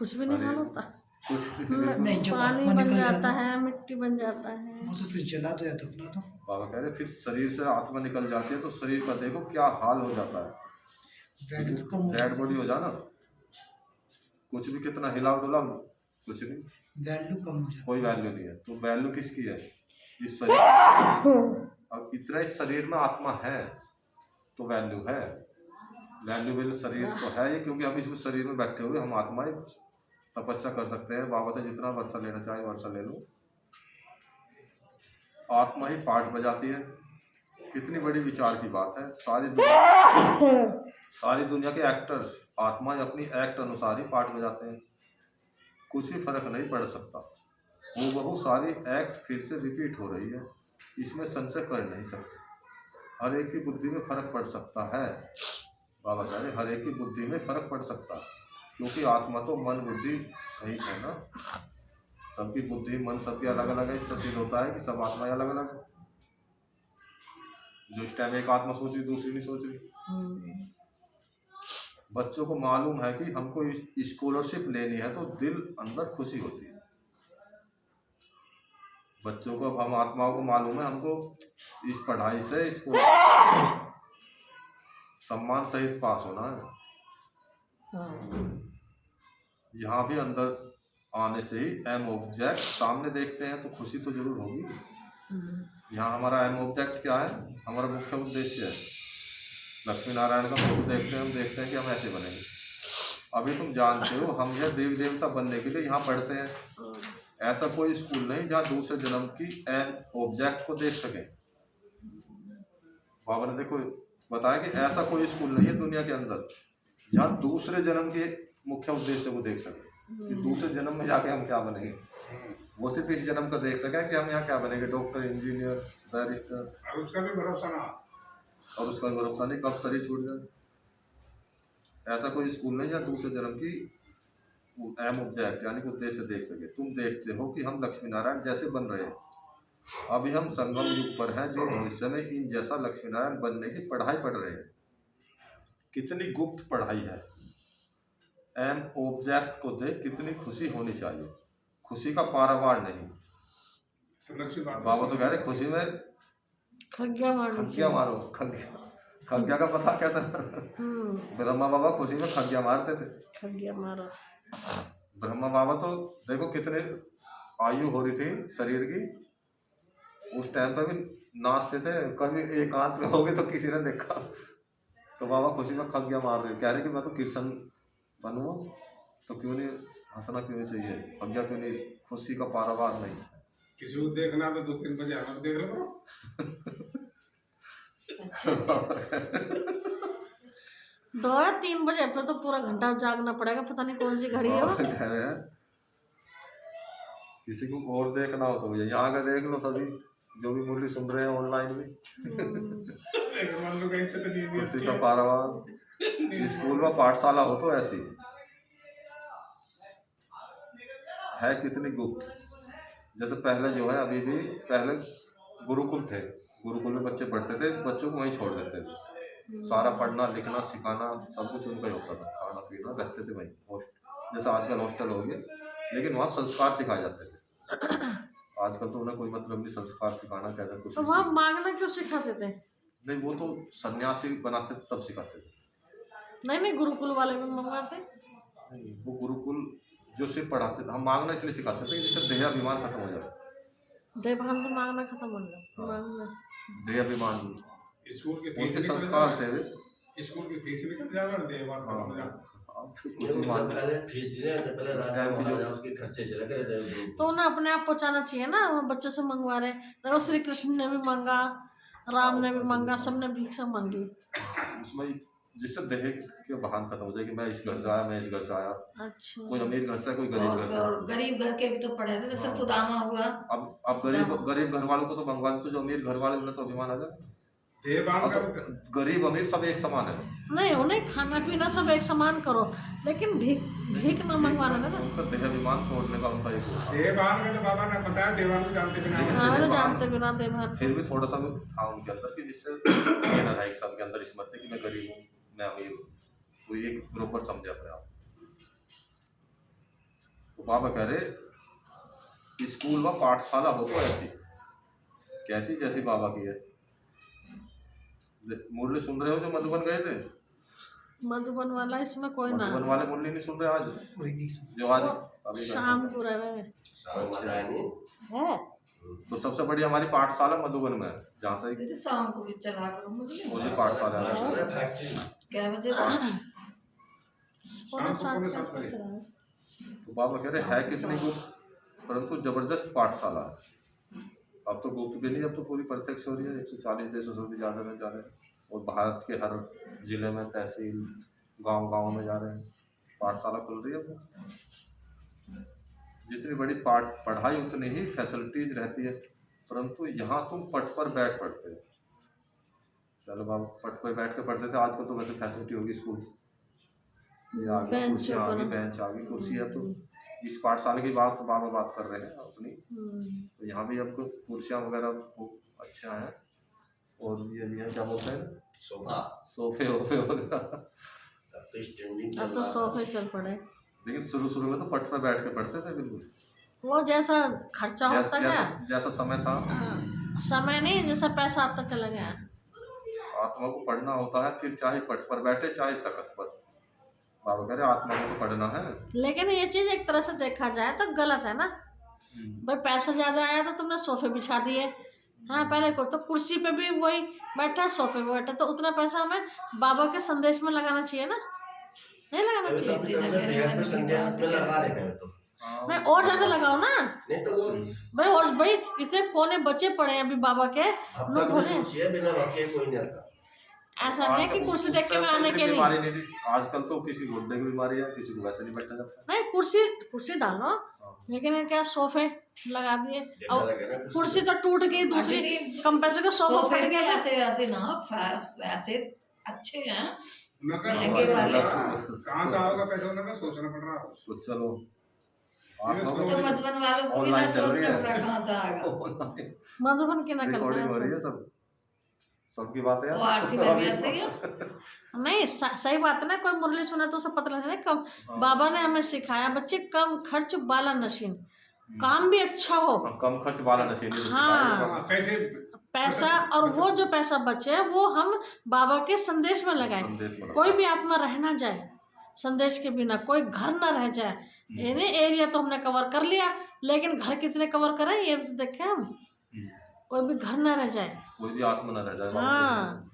कुछ भी नहीं शरीर हाल होता। कुछ भी नहीं, जब पानी आत्मा बन निकल जाता जाता है, मिट्टी बन जाता है। वो तो फिर जला तो या दफना तो। बाबा कह रहे फिर शरीर से आत्मा निकल जाती है तो शरीर का देखो क्या हाल हो जाता है। वैल्यू तो कम हो डेड जाती बॉडी हो है, जाना, कुछ भी कितना हिलाओ डुलाओ कुछ नहीं, वैल्यू कम हो जाती कोई वैल्यू नहीं है। तो वैल्यू किसकी है? इस शरीर। अब इतना इस शरीर में आत्मा है तो वैल्यू है। वैल्यूबल शरीर तो है ये, क्योंकि हम इस शरीर में बैठे हुए हम आत्माएं तपस्या कर सकते हैं। बाबा से जितना वर्षा लेना चाहे वर्षा ले लो, आत्मा ही पाठ बजाती है। कितनी बड़ी विचार की बात है। सारी दुनिया के एक्टर्स आत्माएं अपनी एक्ट अनुसार ही पाठ बजाते हैं। कुछ भी फर्क नहीं पड़ सकता, वो बहु सारी एक्ट फिर से रिपीट हो रही है, इसमें संशय कर नहीं सकते। हर एक की बुद्धि में फर्क पड़ सकता है। बाबा कह रहे हर एक की बुद्धि में फर्क पड़ सकता है, क्योंकि आत्मा तो मन बुद्धि सहित है ना। सबकी बुद्धि मन सबकी अलग अलग है, इससे सिद्ध होता है कि सब आत्माएं अलग अलग है। जो इस टाइम एक आत्मा सोच रही दूसरी नहीं सोच रही। बच्चों को मालूम है कि हमको स्कॉलरशिप लेनी है तो दिल अंदर खुशी होती है। बच्चों को, अब हम आत्माओं को मालूम है हमको इस पढ़ाई से इसको सम्मान सहित पास होना है। यहाँ भी अंदर आने से ही एम ऑब्जेक्ट सामने देखते हैं तो खुशी तो जरूर होगी। यहाँ हमारा एम ऑब्जेक्ट क्या है? हमारा मुख्य उद्देश्य है लक्ष्मी नारायण का फोटो देखते हैं, हम देखते हैं कि हम ऐसे बनेंगे। अभी तुम जानते हो हम यह देवी देवता बनने के लिए यहाँ पढ़ते हैं। ऐसा कोई स्कूल नहीं जहाँ दूसरे जन्म की एम ऑब्जेक्ट को देख सके। बाबा ने देखो बताया कि ऐसा कोई स्कूल नहीं है दुनिया के अंदर जहाँ दूसरे जन्म के मुख्य उद्देश्य को देख सके कि दूसरे जन्म में जाके हम क्या बनेंगे। वो सिर्फ इस जन्म का देख सके कि हम यहाँ क्या बनेंगे, डॉक्टर, इंजीनियर, बैरिस्टर, और उसका भी भरोसा ना, और उसका भरोसा नहीं कब शरीर छूट जाए। ऐसा कोई स्कूल नहीं जहाँ दूसरे जन्म की एम ऑब्जेक्ट यानी कि उद्देश्य देख सके। तुम देखते हो कि हम लक्ष्मी नारायण जैसे बन रहे हैं। अभी हम संगम युग पर हैं, जो भविष्य में इन जैसा लक्ष्मी नारायण बनने की पढ़ाई पढ़ रहे हैं। कितनी गुप्त पढ़ाई है। एम ऑब्जेक्ट को देख कितनी खुशी होनी चाहिए, खुशी का पारावार नहीं। बाबा तो कह रहे खुशी में खग्गिया मारो। खग्गिया का पता कैसा? ब्रह्मा बाबा खुशी में खग्गिया मारते थे। खग्गिया मारो। ब्रह्मा बाबा तो देखो कितने आयु हो रही थी शरीर की, उस टाइम पर भी नाचते थे। कभी एकांत में हो गए तो किसी ने देखा तो बाबा खुशी में खग्गिया मार रहे, कह रहे कि मैं तो कृष्ण बनूं तो क्यों नहीं, हंसना क्यों नहीं चाहिए, खग्गिया क्यों नहीं, खुशी का पारावार नहीं। किसी को देखना तो 2-3 बजे हमें देख लो। 2-3 बजे पे तो पूरा घंटा जागना पड़ेगा, पता नहीं कौन सी घड़ी है वो। कह रहे हैं किसी को और देखना हो तो यहाँ आकर देख लो, सभी जो भी मुरली सुन रहे हैं ऑनलाइन में। खुशी का पारावार। स्कूल में पाठशाला हो तो ऐसी है, कितनी गुप्त। जैसे पहले जो है, अभी भी पहले गुरुकुल थे, गुरुकुल में बच्चे पढ़ते थे, बच्चों को वहीं छोड़ देते थे। सारा पढ़ना लिखना सिखाना सब कुछ उनका ही होता था, खाना पीना रहते थे वहीं। जैसे आजकल हॉस्टल हो गए, लेकिन वहाँ संस्कार सिखाए जाते थे। आजकल तो उन्हें कोई मतलब नहीं संस्कार सिखाना कैसा कुछ। तो वहाँ मांगना क्यों सिखाते थे? नहीं, वो तो सन्यासी बनाते थे तब सिखाते थे। नहीं, गुरुकुल वाले भी मंगवाते। वो गुरुकुल जो सिर्फ पढ़ाते थे, हम मांगना इसलिए सिखाते थे जिससे देहाभिमान खत्म हो जाए। देवभान से मांगना खत्म हो जाए। देहाभिमान स्कूल के उनके संस्कार थे वे। स्कूल की फीस निकल जाएगा, देवभान खत्म हो जाए। पहले फीस दिए थे, पहले राजा महाराजा उसके खर्चे चले गए थे। तो उन्हें अपने आप पहुँचाना चाहिए ना, बच्चों से मंगवा रहे। देखो श्री कृष्ण ने भी मांगा, राम ने भी मांगा, सबने भिक्षा मांगी। उसमें जिससे देह के बहान खत्म हो जाए कि मैं इस घर से आया, मैं इस घर से आया। अच्छा। कोई अमीर घर से, कोई गरीब घर से। गरीब घर के भी तो पढ़े थे, जैसे सुदामा हुआ। अब गरीब घर वालों को तो मंगवा दो, तो जो अमीर घर वाले उन्हें तो अभिमान आ जाए। गरीब अमीर सब एक समान है। नहीं, उन्हें खाना पीना सब एक समान करो, लेकिन भीख न मंगवाना था ना। उनका देहाभिमान तोड़ने का उनका एक देवभान का तो बाबा ने बताया, देवभान को जानते बिना। हाँ, जानते बिना देवभान। फिर भी थोड़ा सा था उनके अंदर कि जिससे ये ना रहे सबके अंदर स्मृति कि मैं गरीब हूँ, मैं अमीर हूँ, तो एक बराबर समझे अपने आप। तो बाबा कह रहे स्कूल व पाठशाला हो तो ऐसी कैसी जैसी बाबा की है। मुरली सुन रहे हो जो मधुबन गए थे? मधुबन वाला इसमें कोई ना मधुबन वाले मुरली नहीं सुन रहे आज? कोई नहीं सुन। जो आज अभी गए शाम थे। को रह रहे सारा माता है नहीं है। तो सबसे बड़ी हमारी पाठशाला मधुबन में है, जहाँ से ये तो शाम को भी चला करो मुझे मुझे पाठशाला है। फैक्ट्री क्या बजे पौने शाम को 7 7 बजे। तो बाबा कह रहे है कितनी गुप्त, परंतु जबरदस्त पाठशाला है। अब तो गुप्त भी नहीं, अब तो पूरी प्रत्यक्ष हो रही है। 140 देशों से भी ज़्यादा में जा रहे हैं और भारत के हर जिले में, तहसील, गांव में जा रहे हैं। पाठशाला खुल रही है। अब जितनी बड़ी पढ़ाई उतनी ही फैसिलिटीज रहती है, परंतु यहाँ तुम पट पर बैठ पढ़ते हो। चलो बाबा पट पर बैठ के पढ़ते थे, आजकल तो वैसे फैसिलिटी होगी स्कूल, ये आ गई बेंच कुर्सियाँ आ गई, पर। बेंच आ गई, कुर्सी। अब तो इस पाठशाला की बात तो बाबा बात कर रहे हैं अपनी। तो यहाँ भी अब कुर्सियाँ वगैरह खूब अच्छा हैं और ये भी है क्या बोलते हैं, शोभा सोफे वोफे वगैरह। अब तो स्टैंडिंग अब तो सोफे चल पड़े। लेकिन शुरू में तो पट पर बैठ के पढ़ते थे बिल्कुल, वो जैसा खर्चा होता गया, जैसा समय था। समय नहीं जैसा पैसा आता चला गया। आत्मा को पढ़ना होता है, फिर चाहे पट पर बैठे चाहे तख्त पर। बाबा कह रहे आत्मा को तो पढ़ना है। लेकिन ये चीज एक तरह से देखा जाए तो गलत है ना भाई। पैसा ज्यादा आया तो तुमने सोफे बिछा दिए। हाँ पहले तो कुर्सी पे भी वही बैठा, सोफे पे बैठा, तो उतना पैसा हमें बाबा के संदेश में लगाना चाहिए ना, नहीं लगाना चाहिए? अभी तो अपने बिहार में संदेश में लगा रहे हैं तो भाई और ज्यादा लगाओ ना नहीं तो वो भाई। और भाई इतने कोने बच्चे पड़े हैं अभी बाबा के, अब नो तक थोड़े कुछ है बिना भक्के कोई नहीं आता। ऐसा नहीं है कि कुर्सी देख के मैं आने के लिए। बीमारी नहीं थी, आजकल तो किसी गुर्दे की बीमारी है, किसी को वैसे नहीं बैठा जाता। नहीं कुर्सी डालो, लेकिन ये क्या सोफे लगा दिए। देखा और लगा ना कुर्सी तो टूट गई, दूसरी कम पैसे का सोफा सोफे पड़ भी गया। ऐसे वैसे ना वैसे अच्छे हैं। नगर महंगे वाले। कहाँ से आओगे पैसा, उन्हें सोचना पड़ रहा है। तो चलो तो मधुबन वालों को भी ना ऑनलाइन चल रही सोचना है। पड़ा कहाँ से आएगा। मधुबन की नकल रिकॉर्डिंग हो रही है है, सब सबकी बातें वो आरसी में भी ऐसे क्या? नहीं सही बात है ना। कोई मुरली सुना तो उसे पता लगा ना कम। बाबा ने हमें सिखाया बच्चे कम खर्च वाला नशीन, काम भी अच्छा हो, कम खर्च वाला नशीन। हाँ। पैसा और वो जो पैसा बचे वो हम बाबा के संदेश में लगाए। कोई भी आत्मा रह ना जाए संदेश के बिना, कोई घर ना रह जाए। यानी एरिया तो हमने कवर कर लिया, लेकिन घर कितने कवर करें ये देखें हम। कोई भी घर ना रह जाए। कोई भी आत्मा न रह जाए। हाँ